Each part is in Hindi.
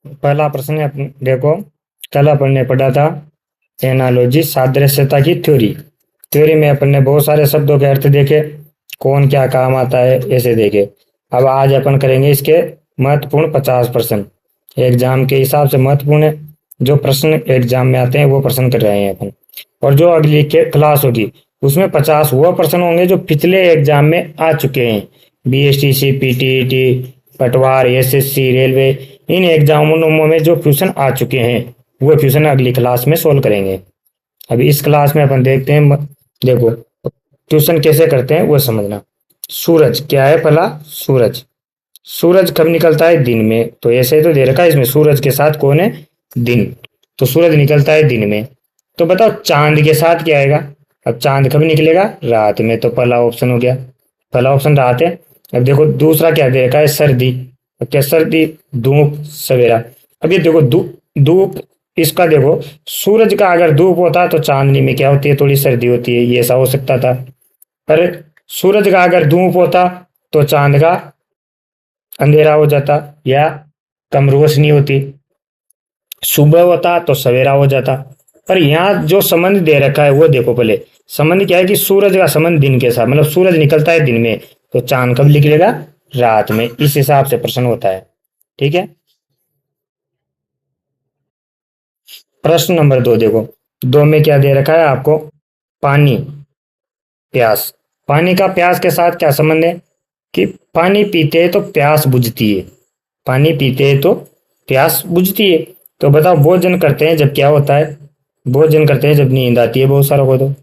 पहला प्रश्न है देखो, कल अपन ने पढ़ा था एनालॉजी, सादृश्यता की थ्योरी। थ्योरी में अपन ने बहुत सारे शब्दों के अर्थ देखे, कौन क्या काम आता है ऐसे देखे। अब आज अपन करेंगे इसके महत्वपूर्ण 50 प्रश्न। एग्जाम के हिसाब से महत्वपूर्ण है, जो प्रश्न एग्जाम में आते हैं वो प्रश्न कर रहे हैं अपन। और जो अगली के क्लास होगी उसमें 50 वो प्रश्न होंगे जो पिछले एग्जाम में आ चुके हैं। बीएसटीसी, पीटीईटी, पटवार, एसएससी, रेलवे, इन एग्जामों में जो क्वेश्चन आ चुके हैं वो क्वेश्चन अगली क्लास में सोल्व करेंगे। अभी इस क्लास में अपन देखते हैं, देखो क्वेश्चन कैसे करते हैं वो समझना। सूरज क्या है, पहला सूरज। सूरज कब निकलता है? दिन में। तो ऐसे तो दे रखा है इसमें, सूरज के साथ कौन है? दिन। तो सूरज निकलता है दिन में। तो बताओ चांद के साथ क्या आएगा? अब चांद कब निकलेगा? रात में। तो पहला ऑप्शन हो गया, पहला ऑप्शन रात है। अब देखो दूसरा क्या दे रखा है? सर्दी। अब क्या सर्दी? धूप, सवेरा। अब ये देखो धूप, इसका देखो सूरज का अगर धूप होता तो चांदनी में क्या होती है? थोड़ी सर्दी होती है, ये ऐसा हो सकता था। पर सूरज का अगर धूप होता तो चांद का अंधेरा हो जाता या कम रोशनी होती। सुबह होता तो सवेरा हो जाता। पर यहाँ जो संबंध दे रखा है वो देखो, पहले संबंध क्या है कि सूरज का संबंध दिन के साथ, मतलब सूरज निकलता है दिन में तो चांद कब निकलेगा? रात में। इस हिसाब से प्रश्न होता है। ठीक है। प्रश्न नंबर 2 देखो, दो में क्या दे रखा है आपको? पानी, प्यास। पानी का प्यास के साथ क्या संबंध है कि पानी पीते हैं तो प्यास बुझती है। पानी पीते हैं तो प्यास बुझती है। तो बताओ भोजन करते हैं जब क्या होता है? भोजन करते हैं जब नींद आती है बहुत सारा को। तो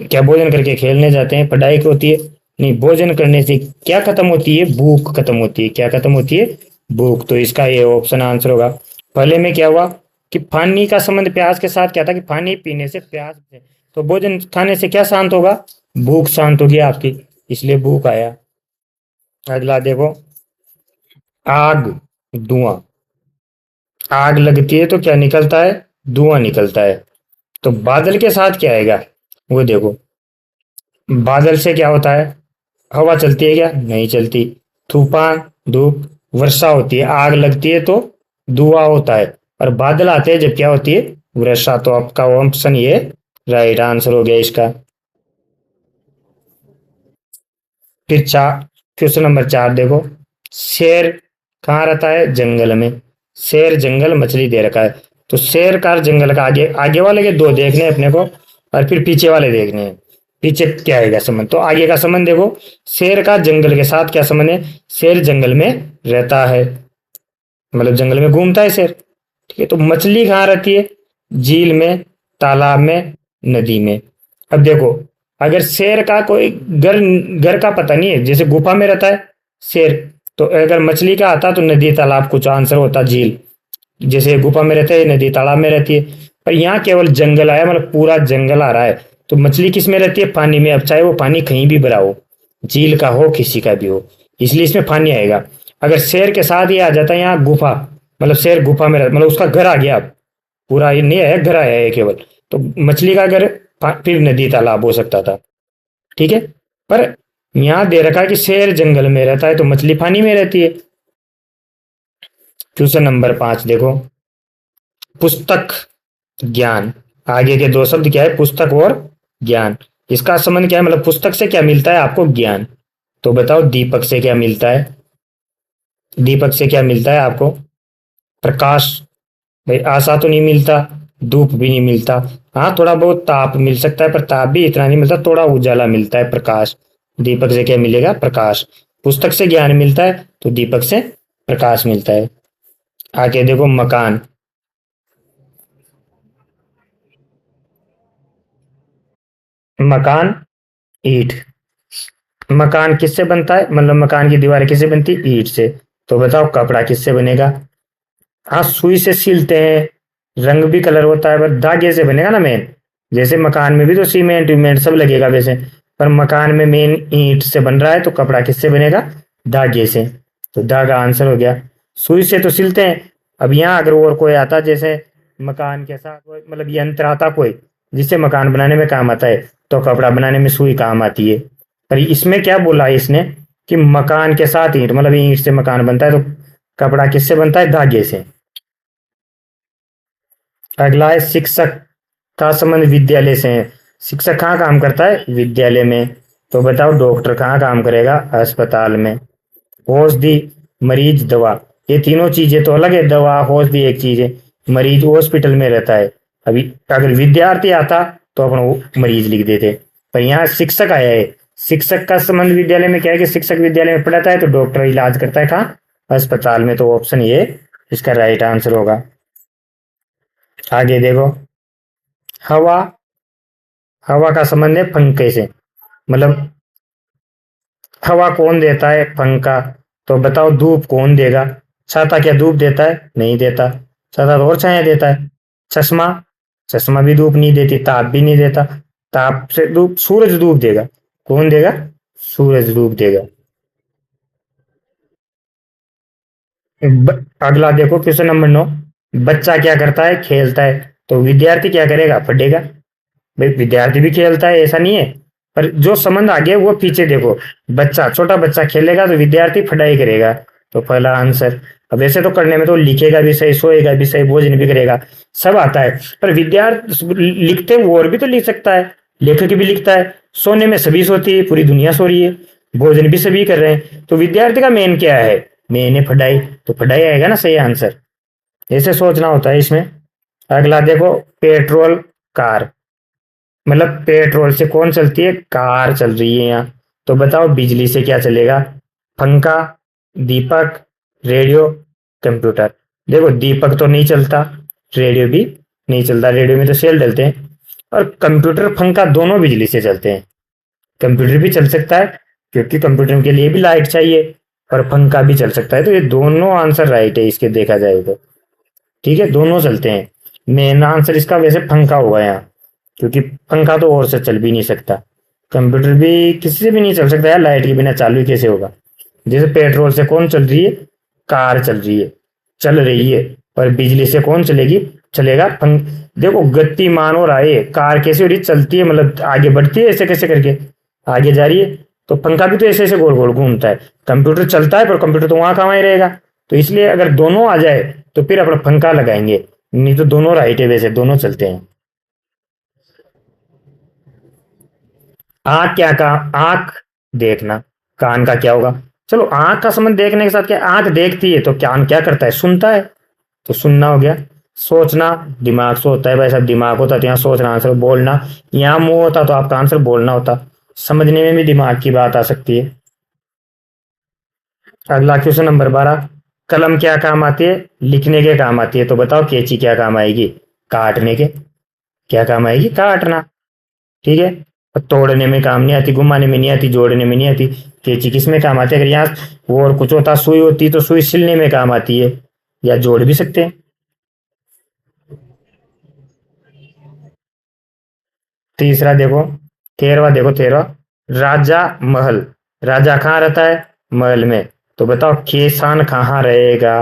क्या भोजन करके खेलने जाते हैं? पढ़ाई की होती है? नहीं, भोजन करने से क्या खत्म होती है? भूख खत्म होती है। क्या खत्म होती है? भूख। तो इसका ये ऑप्शन आंसर होगा। पहले में क्या हुआ कि पानी का संबंध प्यास के साथ क्या था कि पानी पीने से प्यास, तो भोजन खाने से क्या शांत होगा? भूख शांत होगी आपकी, इसलिए भूख आया। अगला देखो, आग, धुआं। आग लगती है तो क्या निकलता है? धुआं निकलता है। तो बादल के साथ क्या आएगा वो देखो। बादल से क्या होता है? हवा चलती है क्या? नहीं चलती। तूफान, धूप, वर्षा होती है। आग लगती है तो धुआं होता है। और बादल आते हैं जब क्या होती है? वर्षा। तो आपका ऑप्शन ये राइट आंसर हो गया इसका। फिर चार, क्वेश्चन नंबर 4 देखो, शेर कहाँ रहता है? जंगल में। शेर, जंगल, मछली दे रखा है। तो शेर का जंगल का आगे, आगे वाले के दो देखने हैं अपने को और फिर पीछे वाले देखने हैं। पीछे क्या आएगा संबंध? तो आगे का संबंध देखो, शेर का जंगल के साथ क्या संबंध है? शेर जंगल में रहता है, मतलब जंगल में घूमता है शेर। ठीक है। तो मछली कहाँ रहती है? झील में, तालाब में, नदी में। अब देखो, अगर शेर का कोई घर, घर का पता नहीं है, जैसे गुफा में रहता है शेर, तो अगर मछली का आता तो नदी, तालाब, कुछ आंसर होता झील। जैसे गुफा में रहता है, नदी तालाब में रहती है। पर यहाँ केवल जंगल आया, मतलब पूरा जंगल आ रहा है। तो मछली किस में रहती है? पानी में। अब चाहे वो पानी कहीं भी भरा हो, झील का हो, किसी का भी हो, इसलिए इसमें पानी आएगा। अगर शेर के साथ ही आ जाता है यहाँ गुफा, मतलब शेर गुफा में रहता, मतलब उसका घर आ गया। अब पूरा ये नहीं है, घर आया है केवल। तो मछली का घर फिर नदी तालाब हो सकता था। ठीक है। पर यहाँ दे रखा है कि शेर जंगल में रहता है तो मछली पानी में रहती है। क्वेश्चन नंबर 5 देखो, पुस्तक, ज्ञान। आगे के दो शब्द क्या है? पुस्तक और ज्ञान। इसका संबंध क्या है? मतलब पुस्तक से क्या मिलता है आपको? ज्ञान। तो बताओ दीपक से क्या मिलता है? दीपक से क्या मिलता है आपको? प्रकाश। भाई आशा तो नहीं मिलता, धूप भी नहीं मिलता। हाँ थोड़ा बहुत ताप मिल सकता है, पर ताप भी इतना नहीं मिलता, थोड़ा उजाला मिलता है, प्रकाश। दीपक से क्या मिलेगा? प्रकाश। पुस्तक से ज्ञान मिलता है तो दीपक से प्रकाश मिलता है। आगे देखो, मकान। मकान, ईंट। मकान किससे बनता है? मतलब मकान की दीवार किससे बनती है? ईंट से। तो बताओ कपड़ा किससे बनेगा? हाँ सुई से सिलते हैं, रंग भी कलर होता है, पर धागे से बनेगा ना मेन। जैसे मकान में भी तो सीमेंट वीमेंट सब लगेगा वैसे, पर मकान में मेन ईंट से बन रहा है तो कपड़ा किससे बनेगा? धागे से। तो धागा आंसर हो गया। सुई से तो सिलते हैं। अब यहाँ अगर और कोई आता, जैसे मकान के साथ कोई मतलब यंत्र आता कोई जिससे मकान बनाने में काम आता है, तो कपड़ा बनाने में सुई काम आती है। पर इसमें क्या बोला है इसने कि मकान के साथ ईंट, मतलब ईंट से मकान बनता है तो कपड़ा किससे बनता है? धागे से। अगला है शिक्षक का संबंध विद्यालय से है। शिक्षक कहाँ काम करता है? विद्यालय में। तो बताओ डॉक्टर कहाँ काम करेगा? अस्पताल में। औषधि, मरीज, दवा, ये तीनों चीजें तो अलग है। दवा औषधि एक चीज है, मरीज हॉस्पिटल में रहता है। अभी अगर विद्यार्थी आता तो अपन वो मरीज लिख देते, पर यहाँ शिक्षक आया है। शिक्षक का संबंध विद्यालय में क्या है कि शिक्षक विद्यालय में पढ़ाता है तो डॉक्टर इलाज करता है कहाँ? अस्पताल में। तो ऑप्शन ये इसका राइट आंसर होगा। आगे देखो, हवा, हवा का संबंध है पंखे से। मतलब हवा कौन देता है? पंखा। तो बताओ धूप कौन देगा? छाता क्या धूप देता है? नहीं देता। छाता तो और छाया देता है। चश्मा, चश्मा भी धूप नहीं देती। ताप भी नहीं देता। ताप से धूप, सूरज धूप देगा। कौन देगा? सूरज धूप देगा। अगला देखो क्वेश्चन नंबर 9। बच्चा क्या करता है? खेलता है। तो विद्यार्थी क्या करेगा? पढ़ेगा। भाई विद्यार्थी भी खेलता है ऐसा नहीं है, पर जो संबंध आगे वो पीछे देखो। बच्चा, छोटा बच्चा खेलेगा तो विद्यार्थी पढ़ाई करेगा। तो पहला आंसर। अब वैसे तो करने में तो लिखेगा भी सही, सोएगा भी सही, भोजन भी करेगा, सब आता है। पर विद्यार्थी लिखते वो और भी तो लिख सकता है। लेखक भी लिखता है। सोने में सभी सोती है, पूरी दुनिया सो रही है। भोजन भी सभी कर रहे हैं। तो विद्यार्थी का मेन क्या है? मेन है पढ़ाई। तो पढ़ाई आएगा ना सही आंसर। ऐसे सोचना होता है इसमें। अगला देखो, पेट्रोल, कार। मतलब पेट्रोल से कौन चलती है? कार चल रही है यहाँ। तो बताओ बिजली से क्या चलेगा? पंखा, दीपक, रेडियो, कंप्यूटर। देखो दीपक तो नहीं चलता, रेडियो भी नहीं चलता, रेडियो में तो सेल डलते हैं। और कंप्यूटर पंखा दोनों बिजली से चलते हैं। कंप्यूटर भी चल सकता है क्योंकि कंप्यूटर के लिए भी लाइट चाहिए, और पंखा भी चल सकता है। तो ये दोनों आंसर राइट है इसके देखा जाए तो। ठीक है, दोनों चलते हैं। मेन आंसर इसका वैसे पंखा होगा यहाँ, क्योंकि पंखा तो और से चल भी नहीं सकता। कंप्यूटर भी किसी से भी नहीं चल सकता यार, लाइट के बिना चालू ही कैसे होगा? जैसे पेट्रोल से कौन चल रही है? कार चल रही है, चल रही है। और बिजली से कौन चलेगी? चलेगा पंख। देखो गतिमान हो रहा है, कार कैसे हो रही? चलती है, मतलब आगे बढ़ती है ऐसे कैसे करके आगे जा रही है। तो पंखा भी तो ऐसे ऐसे गोल गोल घूमता है। कंप्यूटर चलता है पर कंप्यूटर तो वहां कहाँ ही रहेगा। तो इसलिए अगर दोनों आ जाए तो फिर अपना पंखा लगाएंगे, नहीं तो दोनों राइट है, वैसे दोनों चलते हैं। आंख क्या? का आंख देखना। कान का क्या होगा? चलो आंख का संबंध देखने के साथ क्या, आंख देखती है तो कान क्या करता है? सुनता है। तो सुनना हो गया। सोचना, दिमाग से होता है भाई साहब, दिमाग होता तो यहाँ सोचना आंसर। बोलना, यहाँ मुंह होता तो आपका आंसर बोलना होता। समझने में भी दिमाग की बात आ सकती है। अगला क्वेश्चन नंबर 12। कलम क्या काम आती है? लिखने के काम आती है। तो बताओ कैंची क्या काम आएगी? काटने के। क्या काम आएगी? काटना। ठीक है। और तोड़ने में काम नहीं आती, घुमाने में नहीं आती, जोड़ने में नहीं आती। कैंची किस में काम आती है? अगर यहाँ वो और कुछ होता, सुई होती, तो सुई सिलने में काम आती है, या जोड़ भी सकते हैं। तीसरा देखो, 13वां देखो, 13वां। राजा महल। राजा कहाँ रहता है? महल में। तो बताओ किसान कहाँ रहेगा?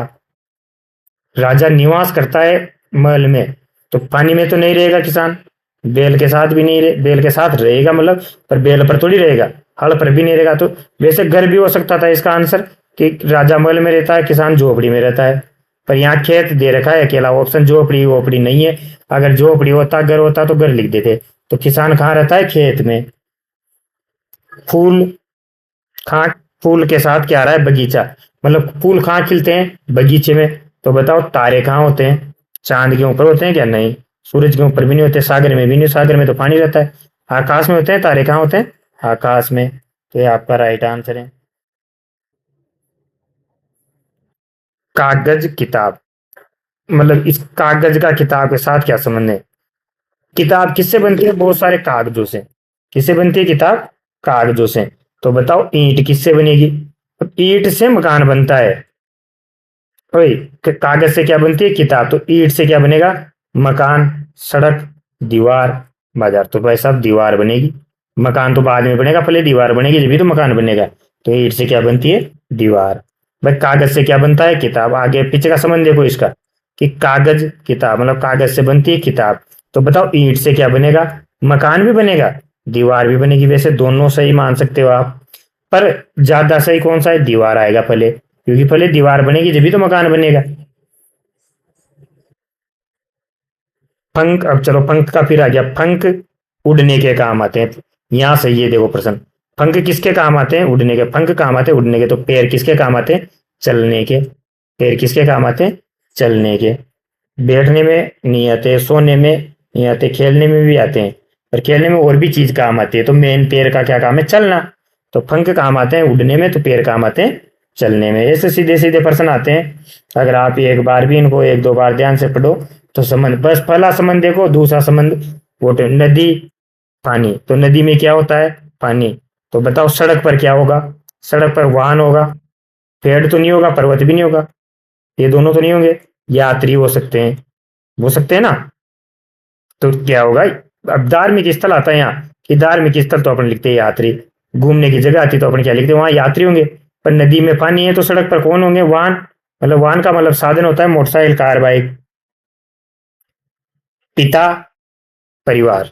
राजा निवास करता है महल में, तो पानी में तो नहीं रहेगा किसान। बैल के साथ भी नहीं बैल के साथ रहेगा मतलब, पर बैल पर थोड़ी रहेगा, हल पर भी नहीं रहेगा। तो वैसे घर भी हो सकता था इसका आंसर, कि राजा महल में रहता है, किसान झोपड़ी में रहता है। पर यहाँ खेत दे रखा है, अकेला ऑप्शन झोपड़ी वोपड़ी नहीं है। अगर झोपड़ी होता, घर होता तो घर लिख देते। तो किसान कहाँ रहता है? खेत में। फूल, कहाँ? फूल के साथ क्या आ रहा है? बगीचा। मतलब फूल कहाँ खिलते हैं? बगीचे में। तो बताओ तारे कहाँ होते हैं? चांद के ऊपर होते हैं क्या? नहीं। सूरज के ऊपर भी नहीं होते, सागर में भी नहीं, सागर में तो पानी रहता है। आकाश में होते हैं तारे, कहाँ होते हैं? आकाश में। तो ये आपका राइट आंसर है। कागज, किताब। मतलब इस कागज का किताब के साथ क्या संबंध है? किताब किससे बनती है? बहुत सारे कागजों से। किससे बनती है किताब? कागजों से। तो बताओ ईंट किससे बनेगी? तो ईंट से मकान बनता है। ओए, कागज से क्या बनती है? किताब। तो ईंट से क्या बनेगा? मकान, सड़क, दीवार, बाजार। तो भाई साहब दीवार बनेगी। मकान तो बाद में बनेगा, पहले दीवार बनेगी जब भी तो मकान बनेगा। तो ईंट से क्या बनती है? दीवार। भाई कागज से क्या बनता है? किताब। आगे पीछे का संबंध देखो इसका, कि कागज किताब, मतलब कागज से बनती है किताब। तो बताओ ईंट से क्या बनेगा? मकान भी बनेगा, दीवार भी बनेगी। वैसे दोनों सही मान सकते हो आप, पर ज्यादा सही कौन सा है? दीवार आएगा पहले। क्योंकि पहले दीवार बनेगी जब भी तो मकान बनेगा। पंख, अब चलो पंख का फिर आ गया, पंख उड़ने के काम आते हैं। यहां से ये देखो प्रश्न, पंख किसके काम आते हैं? उड़ने के। पंख काम आते हैं उड़ने के, तो पैर किसके काम आते हैं? चलने के। पैर किसके काम आते हैं? चलने के। बैठने में नहीं आते, सोने में नहीं आते, खेलने में भी आते हैं। और खेलने में और भी चीज काम आती है, तो मेन पैर का क्या काम है? चलना। तो पंख काम आते हैं उड़ने में, तो पैर काम आते हैं चलने में। ऐसे सीधे सीधे प्रश्न आते हैं। अगर आप एक बार भी इनको एक दो बार ध्यान से पढ़ो तो संबंध, बस पहला संबंध देखो, दूसरा संबंध वो नदी पानी। तो नदी में क्या होता है? पानी। तो बताओ सड़क पर क्या होगा? सड़क पर वाहन होगा, पेड़ तो नहीं होगा, पर्वत भी नहीं होगा, ये दोनों तो नहीं होंगे। यात्री हो सकते हैं, हो सकते हैं ना। तो क्या होगा? अब धार्मिक स्थल आता है यहाँ, कि धार्मिक स्थल तो अपन लिखते हैं यात्री। घूमने की जगह आती तो अपन क्या लिखते हैं? वहां यात्री होंगे। पर नदी में पानी है तो सड़क पर कौन होंगे? वाहन। मतलब वाहन का मतलब साधन होता है मोटरसाइकिल, कार, बाइक। पिता, परिवार।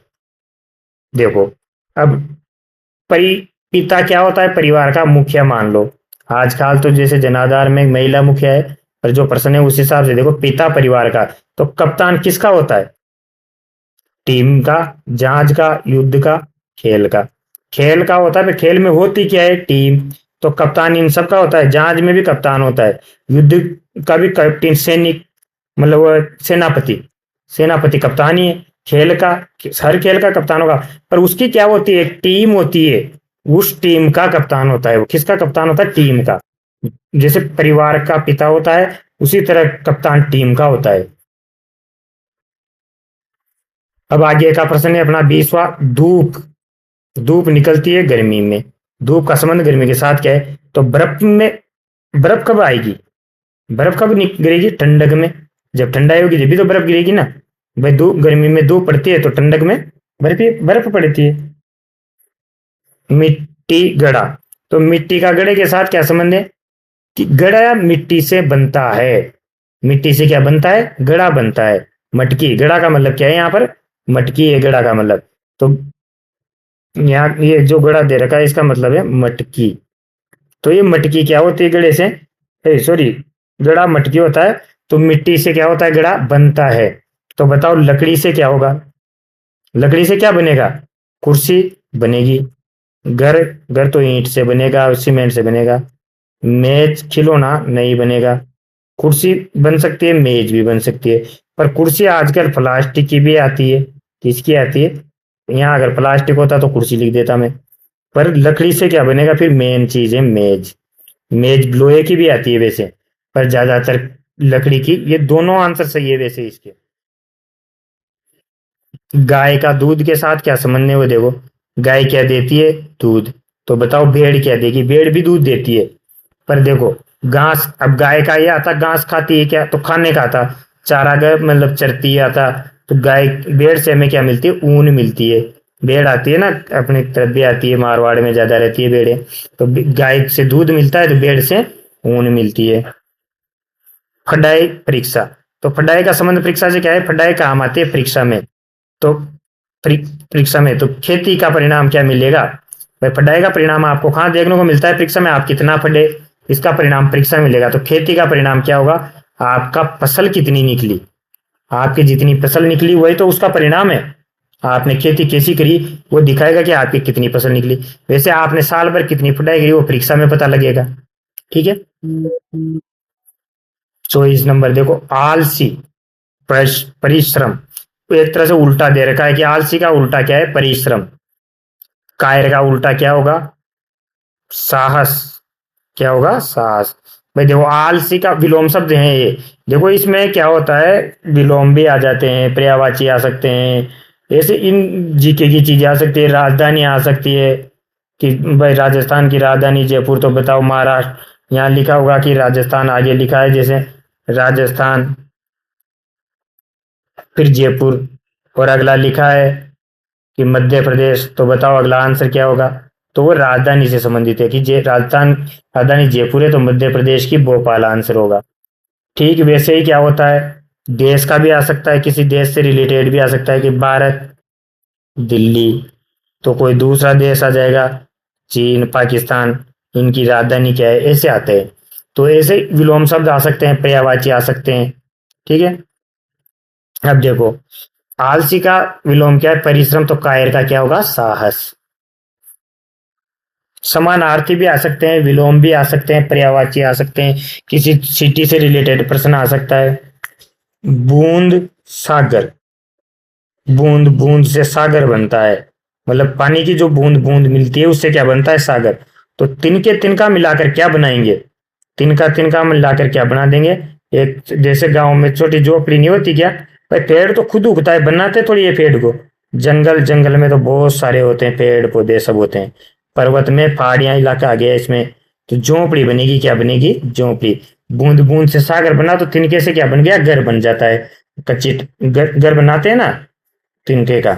देखो अब परि पिता क्या होता है? परिवार का मुखिया मान लो। आजकल तो जैसे जनाधार में महिला मुखिया है, पर जो प्रश्न है उस हिसाब से देखो, पिता परिवार का। तो कप्तान किसका होता है? टीम का, जहाज का, युद्ध का, खेल का। खेल का होता है, पर खेल में होती क्या है? टीम। तो कप्तान इन सब का होता है। जहाज में भी कप्तान होता है, युद्ध का भी कैप्टन, सैनिक, मतलब वो सेनापति। सेनापति कप्तान ही है। खेल का, हर खेल का कप्तान होगा, पर उसकी क्या होती है? टीम होती है। उस टीम का कप्तान होता है। वो किसका कप्तान होता है? टीम का। जैसे परिवार का पिता होता है, उसी तरह कप्तान टीम का होता है। अब आगे का प्रश्न है अपना 20वां, धूप। धूप निकलती है गर्मी में। धूप का संबंध गर्मी के साथ क्या है? तो बर्फ में, बर्फ कब आएगी? बर्फ कब गिरेगी? ठंडक में। जब ठंडाई होगी जब भी तो बर्फ गिरेगी ना। भाई धूप, गर्मी में धूप पड़ती है तो ठंडक में बर्फ बर्फ पड़ती है। मिट्टी, घड़ा। तो मिट्टी का घड़े के साथ क्या संबंध है? कि घड़ा मिट्टी से बनता है। मिट्टी से क्या बनता है? घड़ा बनता है। मटकी, घड़ा का मतलब क्या है यहाँ पर? मटकी है घड़ा का मतलब। तो यहाँ ये जो घड़ा दे रखा है इसका मतलब है मटकी। तो ये मटकी क्या होती है? घड़े से, सॉरी, घड़ा मटकी होता है। तो मिट्टी से क्या होता है? घड़ा बनता है। तो बताओ लकड़ी से क्या होगा? लकड़ी से क्या बनेगा? कुर्सी बनेगी। घर, घर तो ईंट से बनेगा, सीमेंट से बनेगा। मेज, खिलौना नहीं बनेगा। कुर्सी बन सकती है, मेज भी बन सकती है। पर कुर्सी आजकल प्लास्टिक की भी आती है। किसकी आती है? यहाँ अगर प्लास्टिक होता तो कुर्सी लिख देता मैं। पर लकड़ी से क्या बनेगा? फिर मेन चीज है मेज। मेज लोहे की भी आती है वैसे, पर ज्यादातर लकड़ी की। ये दोनों आंसर सही है वैसे इसके। गाय का दूध के साथ क्या संबंध है? वो देखो, गाय क्या देती है? दूध। तो बताओ भेड़ क्या देगी? भेड़ भी दूध देती है। पर देखो घास, अब गाय का ये आता, घास खाती है क्या? तो खाने का आता। चारा गाय मतलब चरती है आता। तो गाय, भेड़ से हमें क्या मिलती है? ऊन मिलती है। भेड़ आती है ना, अपनी तरफ भी आती है, मारवाड़ में ज्यादा रहती है भेड़ें। तो गाय से दूध मिलता है, तो भेड़ से ऊन मिलती है। फडाई, परीक्षा। तो फडाई का संबंध परीक्षा से क्या है? फडाई काम आती है परीक्षा में। तो परीक्षा में तो खेती का परिणाम क्या मिलेगा? भाई पढ़ाई का परिणाम आपको कहाँ देखने को मिलता है? परीक्षा में। आप कितना पढ़े, इसका परिणाम परीक्षा में मिलेगा। तो खेती का परिणाम क्या होगा? आपका फसल कितनी निकली। आपकी जितनी फसल निकली वही तो उसका परिणाम है। आपने खेती कैसी करी वो दिखाएगा कि आपकी कितनी फसल निकली। वैसे आपने साल भर कितनी पढ़ाई करी वो परीक्षा में पता लगेगा। ठीक है। 24 नंबर देखो, आलसी, परिश्रम। तो एक तरह से उल्टा दे रखा है कि आलसी का उल्टा क्या है? परिश्रम। कायर का उल्टा क्या होगा? साहस। क्या होगा? साहस। भाई देखो आलसी का विलोम शब्द है ये। देखो इसमें क्या होता है? विलोम भी आ जाते हैं, पर्यायवाची आ सकते हैं। ऐसे इन जीके की चीजें आ सकती है। राजधानी आ सकती है, कि भाई राजस्थान की राजधानी जयपुर। तो बताओ महाराष्ट्र, यहाँ लिखा होगा कि राजस्थान, आगे लिखा है जैसे राजस्थान, फिर जयपुर। और अगला लिखा है कि मध्य प्रदेश। तो बताओ अगला आंसर क्या होगा? तो वो राजधानी से संबंधित है, कि राजस्थान, राजधानी जयपुर है तो मध्य प्रदेश की भोपाल आंसर होगा। ठीक वैसे ही क्या होता है? देश का भी आ सकता है, किसी देश से रिलेटेड भी आ सकता है, कि भारत, दिल्ली। तो कोई दूसरा देश आ जाएगा, चीन, पाकिस्तान, इनकी राजधानी क्या है? ऐसे आते हैं। तो ऐसे विलोम शब्द आ सकते हैं, पर्यायवाची आ सकते हैं। ठीक है, अब देखो, आलसी का विलोम क्या है? परिश्रम। तो कायर का क्या होगा? साहस। समानार्थी भी आ सकते हैं, विलोम भी आ सकते हैं, पर्यायवाची आ सकते हैं, किसी सिटी से रिलेटेड प्रश्न आ सकता है। बूंद सागर। बूंद, बूंद से सागर बनता है, मतलब पानी की जो बूंद बूंद मिलती है उससे क्या बनता है? सागर। तो तिनके तिनका मिलाकर क्या बनाएंगे? तिनका तिनका मिलाकर क्या बना देंगे? एक, जैसे गांव में छोटी झोपड़ी नहीं होती क्या? भाई पेड़ तो खुद उगता है, बनाते थोड़ी ये पेड़ को। जंगल, जंगल में तो बहुत सारे होते हैं, पेड़ पौधे सब होते हैं। पर्वत में, पहाड़ियां इलाका आ गया इसमें, तो झोपड़ी बनेगी। क्या बनेगी? झोपड़ी। बूंद बूंद से सागर बना, तो तिनके से क्या बन गया? घर बन जाता है। कच्ची घर, घर बनाते हैं ना तिनके का।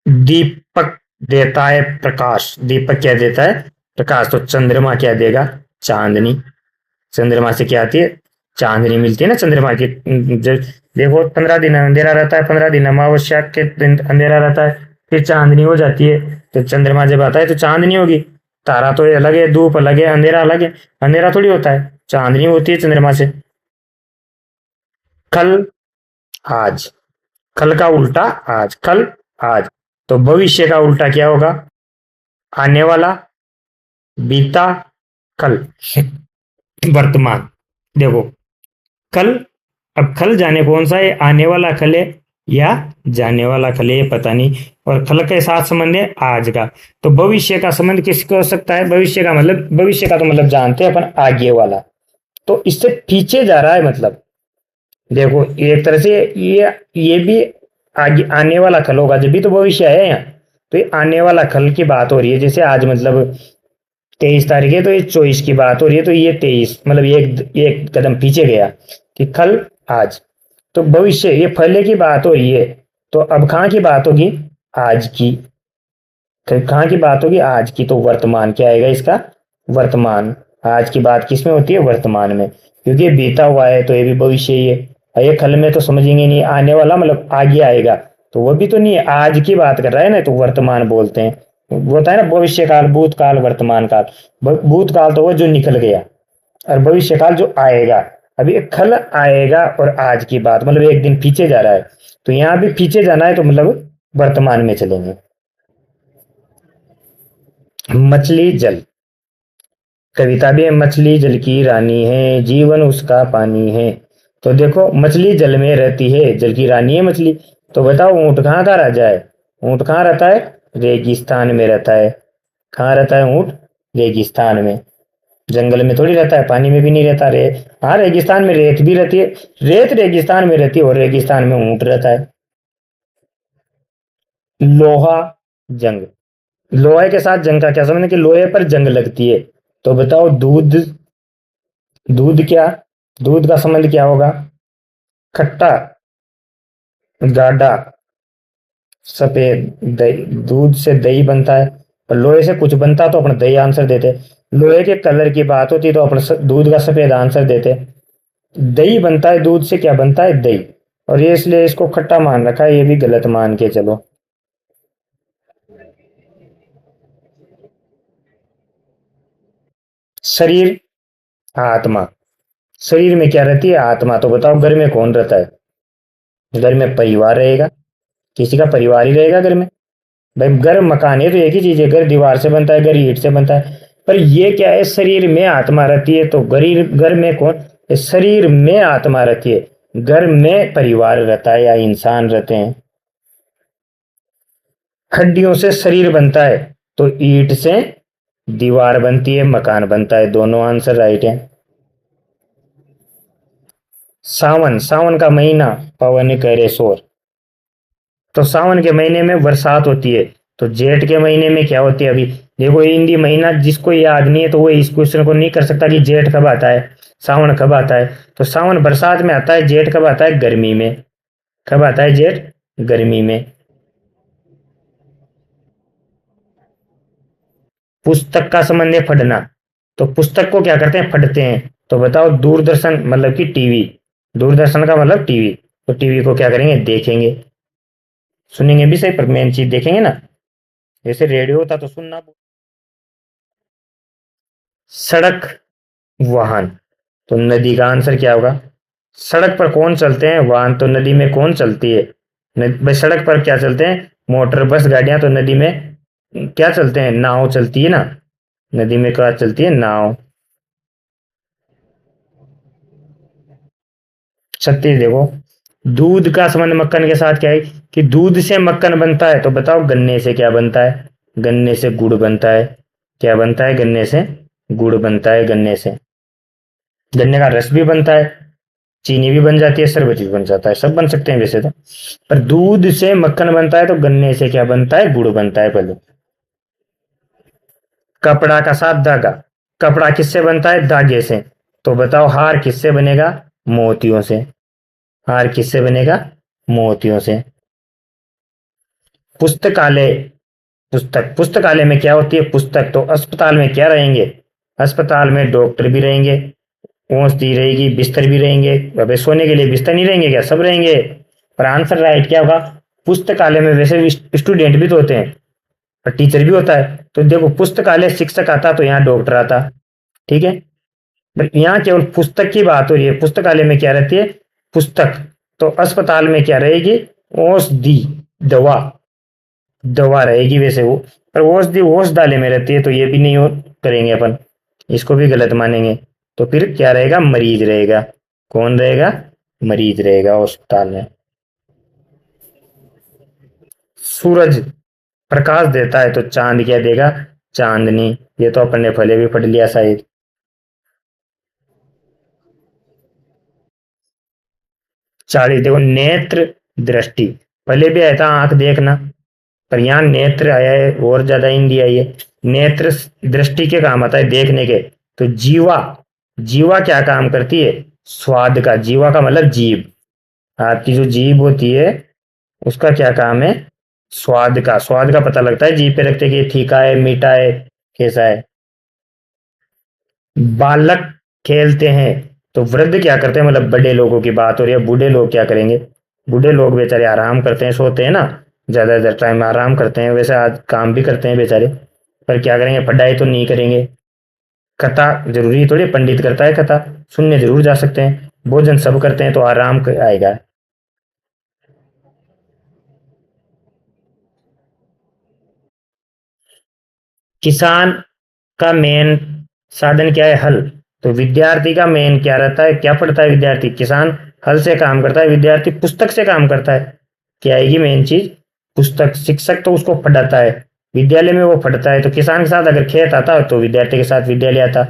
दीपक देता है प्रकाश। दीपक क्या देता है? प्रकाश। तो चंद्रमा क्या देगा? चांदनी। चंद्रमा से क्या आती है? चांदनी मिलती है ना चंद्रमा की। जब देखो 15 दिन अंधेरा रहता है, 15 दिन अमावस्या के दिन अंधेरा रहता है, फिर चांदनी हो जाती है। तो चंद्रमा जब आता है तो चांदनी होगी। तारा तो अलग है, धूप अलग है, अंधेरा अलग है। अंधेरा थोड़ी होता है, चांदनी होती है चंद्रमा से। कल, आज। कल का उल्टा आज। कल, आज। तो भविष्य का उल्टा क्या होगा? आने वाला, बीता, कल। वर्तमान। देखो, कल, अब कल जाने कौन सा है? आने वाला कल है या जाने वाला कल है, ये पता नहीं। और कल के साथ संबंध है आज का। तो भविष्य का संबंध किसको हो सकता है? भविष्य का मतलब, भविष्य का तो मतलब जानते हैं अपन, आगे वाला। तो इससे पीछे जा रहा है मतलब। देखो एक तरह से ये भी आगे आने वाला कल होगा, जब भी तो भविष्य है यहाँ। तो ये आने वाला कल की बात हो रही है। जैसे आज मतलब 23 तारीख है, तो ये 24 की बात हो रही है, तो ये 23 मतलब एक कदम पीछे गया कि कल, आज। तो भविष्य, ये पहले की बात हो रही है। तो अब कहाँ की बात होगी? आज की। कहाँ की बात होगी? आज की। तो वर्तमान क्या आएगा इसका? वर्तमान। आज की बात किस में होती है? वर्तमान में। क्योंकि ये बीता हुआ है तो ये भी भविष्य ही है। ये कल में तो समझेंगे नहीं, आने वाला मतलब आगे आएगा, तो वो भी तो नहीं है, आज की बात कर रहा है ना, तो वर्तमान बोलते हैं। वो होता है ना भविष्य काल, भूतकाल, वर्तमान काल। भूतकाल तो वो जो निकल गया, और भविष्य काल जो आएगा। अभी कल आएगा और आज की बात मतलब एक दिन पीछे जा रहा है। तो यहाँ भी पीछे जाना है तो मतलब वर्तमान में चलेंगे। मछली जल। कविता भी है, मछली जल की रानी है, जीवन उसका पानी है। तो देखो, मछली जल में रहती है, जल की रानी है मछली। तो बताओ ऊंट कहाँ का राजा है? ऊंट कहाँ रहता है? रेगिस्तान में रहता है। कहाँ रहता है ऊंट? रेगिस्तान में। जंगल में थोड़ी रहता है, पानी में भी नहीं रहता। रे हाँ, रेगिस्तान में रेत भी रहती है। रेत रेगिस्तान में रहती है और रेगिस्तान में ऊंट रहता है। लोहा, जंग। लोहे के साथ जंग का क्या संबंध है? कि लोहे पर जंग लगती है। तो बताओ दूध। दूध क्या? दूध का संबंध क्या होगा? खट्टा, गाढ़ा, सफेद। दही, दूध से दही बनता है। और लोहे से कुछ बनता तो अपना दही आंसर देते। लोहे के कलर की बात होती तो अपना दूध का सफेद आंसर देते। दही बनता है दूध से, क्या बनता है? दही। और ये इसलिए इसको खट्टा मान रखा है, ये भी गलत मान के चलो। शरीर, आत्मा। शरीर में क्या रहती है? आत्मा। तो बताओ घर में कौन रहता है? घर में परिवार रहेगा। किसी का परिवार ही रहेगा घर में। भाई घर मकान है तो एक ही चीज है, घर दीवार से बनता है, घर ईंट से बनता है। पर ये क्या है? शरीर में आत्मा रहती है। तो गरीब घर में कौन? शरीर में आत्मा रहती है, घर में परिवार रहता है या इंसान रहते हैं। हड्डियों से शरीर बनता है, तो ईंट से दीवार बनती है, मकान बनता है। दोनों आंसर राइट है। सावन, सावन का महीना, पवन करे शोर। तो सावन के महीने में बरसात होती है। तो जेठ के महीने में क्या होती है? अभी देखो, ये हिंदी महीना जिसको याद नहीं है तो वो इस क्वेश्चन को नहीं कर सकता कि जेठ कब आता है, सावन कब आता है। तो सावन बरसात में आता है, जेठ कब आता है? गर्मी में। कब आता है जेठ? गर्मी में। पुस्तक का संबंध है पढ़ना। तो पुस्तक को क्या करते हैं? पढ़ते हैं। तो बताओ दूरदर्शन मतलब कि टीवी। दूरदर्शन का मतलब टीवी। तो टीवी को क्या करेंगे? देखेंगे। सुनेंगे भी सही, पर मेन चीज देखेंगे ना। जैसे रेडियो होता तो सुनना। सड़क, वाहन। तो नदी का आंसर क्या होगा? सड़क पर कौन चलते हैं? वाहन। तो नदी में कौन चलती है? भाई सड़क पर क्या चलते हैं? मोटर, बस, गाड़ियां। तो नदी में क्या चलते हैं? नाव चलती है ना। नदी में क्या चलती है? नाव। 36 देखो, दूध का संबंध मक्खन के साथ क्या है? कि दूध से मक्खन बनता है। तो बताओ गन्ने से क्या बनता है? गन्ने से गुड़ बनता है। क्या बनता है? गन्ने से गुड़ बनता है। गन्ने से गन्ने का रस भी बनता है, चीनी भी बन जाती है, शरबत भी बन जाता है, सब बन सकते हैं वैसे तो। पर दूध से मक्खन बनता है तो गन्ने से क्या बनता है? गुड़ बनता है पहले। कपड़ा का साथ धागा। कपड़ा किससे बनता है? धागे से। तो बताओ हार किससे बनेगा? मोतियों से। हार किससे बनेगा? मोतियों से। पुस्तकालय, पुस्तक, पुस्तकालय में क्या होती है? पुस्तक। तो अस्पताल में क्या रहेंगे? अस्पताल में डॉक्टर भी रहेंगे, औषधि रहेगी, बिस्तर भी रहेंगे। अबे सोने के लिए बिस्तर नहीं रहेंगे क्या? सब रहेंगे। पर आंसर राइट क्या होगा? पुस्तकालय में वैसे भी स्टूडेंट भी तो होते हैं और टीचर भी होता है। तो देखो पुस्तकालय शिक्षक आता तो यहाँ डॉक्टर आता। ठीक है। पर यहाँ केवल पुस्तक की बात हो रही है। पुस्तकालय में क्या रहती है? पुस्तक। तो अस्पताल में क्या रहेगी? औषधि, दवा। दवा रहेगी वैसे वो। पर औषधि औषधालय में रहती है तो ये भी नहीं हो करेंगे अपन, इसको भी गलत मानेंगे। तो फिर क्या रहेगा? मरीज रहेगा। कौन रहेगा? मरीज रहेगा अस्पताल में। सूरज प्रकाश देता है तो चांद क्या देगा? चांदनी। ये तो अपन ने पहले भी पढ़ लिया शायद। 40 देखो, नेत्र, दृष्टि। पहले भी आया था आंख देखना, पर यहाँ नेत्र आया है और ज्यादा हिंदी आई है। नेत्र दृष्टि के काम आता है, देखने के। तो जीवा, जीवा क्या काम करती है? स्वाद का। जीवा का मतलब जीभ। आपकी जो जीभ होती है उसका क्या काम है? स्वाद का। स्वाद का पता लगता है जीभ पे रखते कि तीखा है, मीठा है, कैसा है। बालक खेलते हैं तो वृद्ध क्या करते हैं? मतलब बड़े लोगों की बात हो रही है। बूढ़े लोग क्या करेंगे? बूढ़े लोग बेचारे आराम करते हैं, सोते हैं ना, ज्यादा ज्यादा टाइम आराम करते हैं। वैसे आज काम भी करते हैं बेचारे, पर क्या करेंगे? पढ़ाई तो नहीं करेंगे। कथा जरूरी थोड़ी पंडित करता है कथा, सुनने जरूर जा सकते हैं। भोजन सब करते हैं तो आराम आएगा। किसान का मेन साधन क्या है? हल। तो विद्यार्थी का मेन क्या रहता है? क्या पढ़ता है विद्यार्थी? किसान हल से काम करता है, विद्यार्थी पुस्तक से काम करता है। क्या आएगी मेन चीज? पुस्तक। शिक्षक तो उसको पढ़ाता है, विद्यालय में वो पढ़ता है। तो किसान के साथ अगर खेत आता तो विद्यार्थी के साथ विद्यालय आता।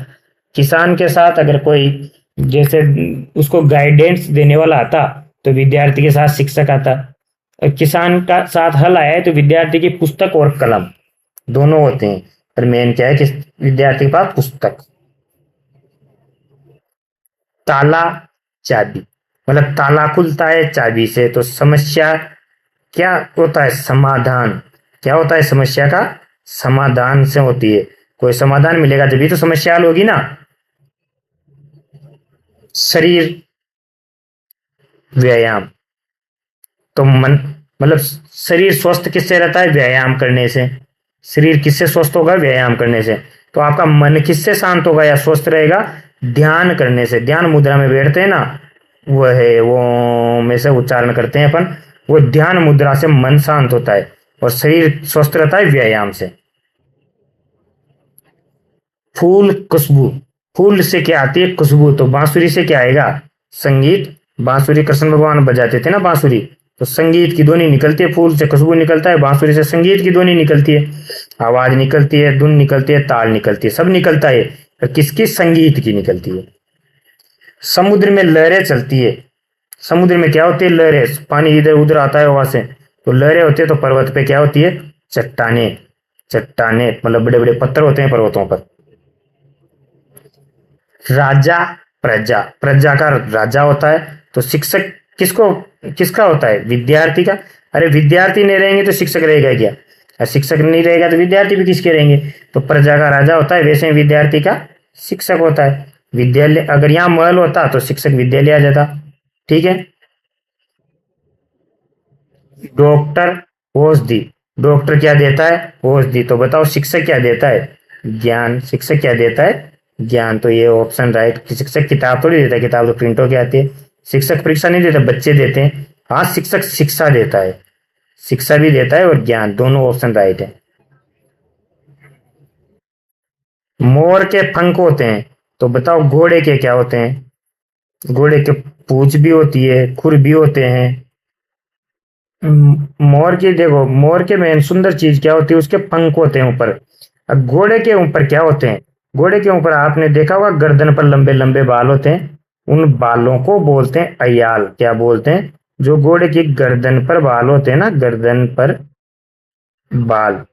किसान के साथ अगर कोई जैसे उसको गाइडेंस देने वाला आता तो विद्यार्थी के साथ शिक्षक आता। और किसान का साथ हल आया है तो विद्यार्थी की पुस्तक और कलम दोनों होते हैं। पर मेन क्या है कि विद्यार्थी के पास पुस्तक। ताला, चाबी। मतलब ताला खुलता है चाबी से। तो समस्या क्या होता है? समाधान। क्या होता है? समस्या का समाधान से होती है। कोई समाधान मिलेगा जब भी तो समस्या हल होगी ना। शरीर, व्यायाम। तो मन, मतलब शरीर स्वस्थ किससे रहता है? व्यायाम करने से। शरीर किससे स्वस्थ होगा? व्यायाम करने से। तो आपका मन किससे शांत होगा या स्वस्थ रहेगा? ध्यान करने से। ध्यान मुद्रा में बैठते हैं ना, वो है वो में से उच्चारण करते हैं अपन, वो ध्यान मुद्रा से मन शांत होता है और शरीर स्वस्थ रहता है व्यायाम से। फूल, खुशबू। फूल से क्या आती है? खुशबू। तो बांसुरी से क्या आएगा? संगीत। बांसुरी कृष्ण भगवान बजाते थे ना बांसुरी, तो संगीत की ध्वनि निकलती है। फूल से खुशबू निकलता है, बांसुरी से संगीत की ध्वनि निकलती है। आवाज निकलती है, धुन निकलती है, ताल निकलती है, सब निकलता है। पर किसकी? संगीत की निकलती है। समुद्र में लहरें चलती है। समुद्र में क्या होती है? लहरें। पानी इधर उधर आता है वहां से, तो लहरें होती है। तो पर्वत पे क्या होती है? चट्टाने। चट्टाने मतलब बड़े बड़े पत्थर होते हैं पर्वतों पर। राजा, प्रजा। प्रजा का राजा होता है। तो शिक्षक किसको, किसका होता है? विद्यार्थी का। अरे विद्यार्थी नहीं रहेंगे तो शिक्षक रहेगा क्या? और शिक्षक नहीं रहेगा तो विद्यार्थी भी किसके रहेंगे? तो प्रजा का राजा होता है, वैसे विद्यार्थी का शिक्षक होता है। विद्यालय, अगर यहाँ महल होता तो शिक्षक विद्यालय आ जाता। ठीक है। डॉक्टर, औषधि। डॉक्टर क्या देता है? औषधि। तो बताओ शिक्षक क्या देता है? ज्ञान। शिक्षक क्या देता है? ज्ञान, तो ये ऑप्शन राइट। शिक्षक किताब थोड़ी देता है, किताब तो प्रिंट होके आती है। शिक्षक परीक्षा नहीं देता, बच्चे देते हैं। हाँ, शिक्षक शिक्षा देता है, शिक्षा भी देता है और ज्ञान, दोनों ऑप्शन राइट है। मोर के पंख होते हैं, तो बताओ घोड़े के क्या होते हैं? घोड़े के पूंछ भी होती है, खुर भी होते हैं। मोर की देखो, मोर के मेन सुंदर चीज क्या होती है? उसके पंख होते हैं ऊपर। अब घोड़े के ऊपर क्या होते हैं? घोड़े के ऊपर आपने देखा होगा गर्दन पर लंबे लंबे बाल होते हैं, उन बालों को बोलते हैं अयाल। क्या बोलते हैं? जो घोड़े की गर्दन पर बाल होते हैं ना, गर्दन पर बाल,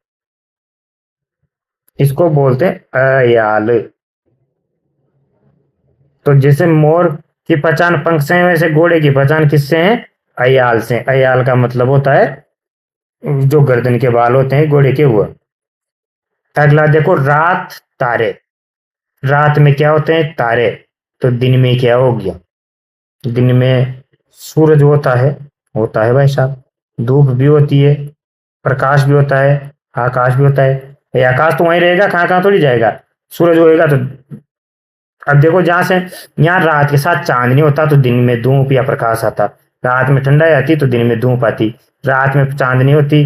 इसको बोलते हैं अयाल। तो जैसे मोर की पहचान पंख से है, वैसे घोड़े की पहचान किससे है? अयाल से। अयाल का मतलब होता है जो गर्दन के बाल होते हैं घोड़े के, वो। अगला देखो, रात तारे। रात में क्या होते हैं? तारे। तो दिन में क्या हो गया? दिन में सूरज होता है भाई साहब। धूप भी होती है, प्रकाश भी होता है, आकाश भी होता है। ये आकाश तो वहीं रहेगा, कहाँ कहाँ थोड़ी जाएगा। सूरज होएगा तो। अब देखो, जहां से यहाँ रात के साथ चांद नहीं होता तो दिन में धूप या प्रकाश आता। रात में ठंडाई आती तो दिन में धूप आती। रात में चांदनी होती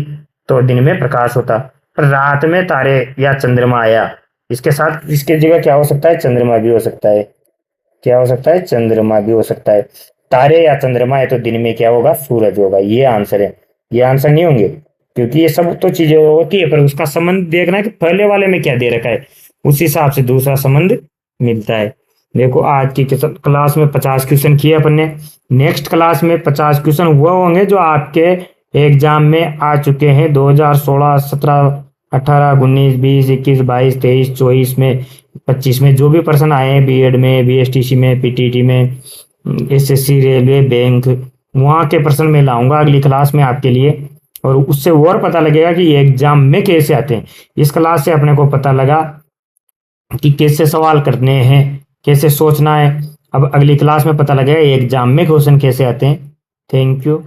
तो दिन में प्रकाश होता। पर रात में तारे या चंद्रमा आया, इसके साथ इसके जगह क्या हो सकता है? चंद्रमा भी हो सकता है। क्या हो सकता है? चंद्रमा भी हो सकता है। तारे या चंद्रमा है तो दिन में क्या होगा? सूरज होगा। ये आंसर है। ये आंसर नहीं होंगे, क्योंकि ये सब तो चीजें होती है, पर उसका संबंध देखना है कि पहले वाले में क्या दे रखा है, उस हिसाब से दूसरा संबंध मिलता है। देखो, आज की क्लास में 50 क्वेश्चन किए अपन ने। नेक्स्ट क्लास में 50 क्वेश्चन वो होंगे जो आपके एग्जाम में आ चुके हैं 2016, 17, 18, 19, 20, 21, 22, 23, 24 में, 25 में, जो भी पर्सन आए हैं बीएड में, बीएसटीसी में, पीटीटी में, एसएससी, रेलवे, बैंक, वहाँ के पर्सन मैं लाऊंगा अगली क्लास में आपके लिए। और उससे और पता लगेगा कि एग्जाम में कैसे आते हैं। इस क्लास से अपने को पता लगा कि कैसे सवाल करने हैं, कैसे सोचना है। अब अगली क्लास में पता लगेगा एग्जाम में क्वेश्चन कैसे आते हैं। Thank you.